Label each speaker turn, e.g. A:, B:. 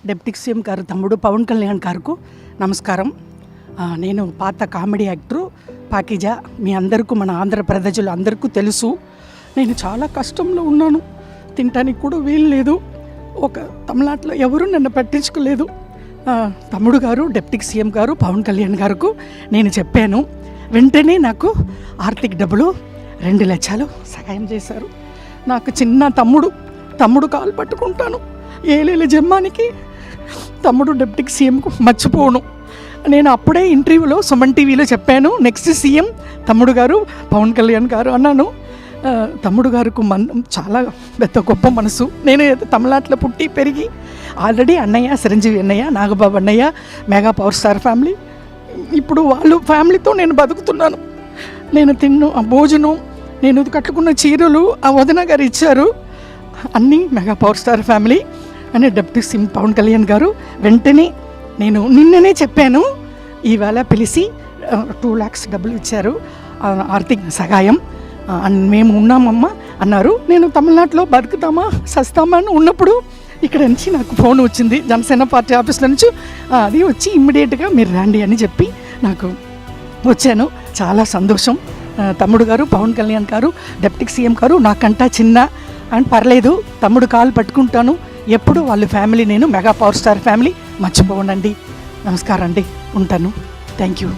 A: Deputy CM గారు తమ్ముడు పవన్ కళ్యాణ్ గారికి నమస్కారం. నేను పాత కామెడీ యాక్టరు పాకిజా. మీ అందరికీ, మన ఆంధ్ర ప్రజలు అందరికీ తెలుసు. నేను చాలా కష్టంలో ఉన్నాను. తినటానికి కూడా వీలు లేదు. ఒక తమిళనాడులో ఎవరు నన్ను పట్టించుకోలేదు. తమ్ముడు గారు డిప్యూటీ సీఎం గారు పవన్ కళ్యాణ్ గారికి నేను చెప్పాను. వెంటనే నాకు ఆర్థిక డబ్బులు 2 లక్షలు సహాయం చేశారు. నాకు చిన్న తమ్ముడు కాలు పట్టుకుంటాను. ఏలేల జమ్మానికి తమ్ముడు డిప్యూటీ సీఎంకు మర్చిపోను. నేను అప్పుడే ఇంటర్వ్యూలో సుమన్ టీవీలో చెప్పాను, నెక్స్ట్ సీఎం తమ్ముడు గారు పవన్ కళ్యాణ్ గారు అన్నాను. తమ్ముడు గారికి చాలా పెద్ద గొప్ప మనసు. నేను తమిళనాడులో పుట్టి పెరిగి ఆల్రెడీ అన్నయ్య చిరంజీవి అన్నయ్య, నాగబాబు అన్నయ్య, మెగా పవర్ స్టార్ ఫ్యామిలీ. ఇప్పుడు వాళ్ళు ఫ్యామిలీతో నేను బతుకుతున్నాను. నేను తిన్న భోజనం, నేను కట్టుకున్న చీరలు ఆ వదిన గారు ఇచ్చారు. అన్నీ మెగా పవర్ స్టార్ ఫ్యామిలీ అని డిప్యూటీ సీఎం పవన్ కళ్యాణ్ గారు వెంటనే నేను నిన్ననే చెప్పాను. ఈవేళ పిలిచి 2 lakhs డబ్బులు ఇచ్చారు, ఆర్థిక సహాయం. మేము ఉన్నామమ్మా అన్నారు. నేను తమిళనాడులో బతుకుతామా సస్తామా అని ఉన్నప్పుడు ఇక్కడ నుంచి నాకు ఫోన్ వచ్చింది జనసేన పార్టీ ఆఫీస్లో నుంచి. అది వచ్చి ఇమ్మీడియట్గా మీరు రండి అని చెప్పి నాకు వచ్చాను. చాలా సంతోషం. తమ్ముడు గారు పవన్ కళ్యాణ్ గారు డిప్యూటీ సీఎం గారు నాకంటా చిన్న అని పర్లేదు, తమ్ముడు కాలు పట్టుకుంటాను ఎప్పుడు. వాళ్ళ ఫ్యామిలీ నేను మెగా పవర్ స్టార్ ఫ్యామిలీ మర్చిపోనండి. నమస్కారం అండి, ఉంటాను. Thank you.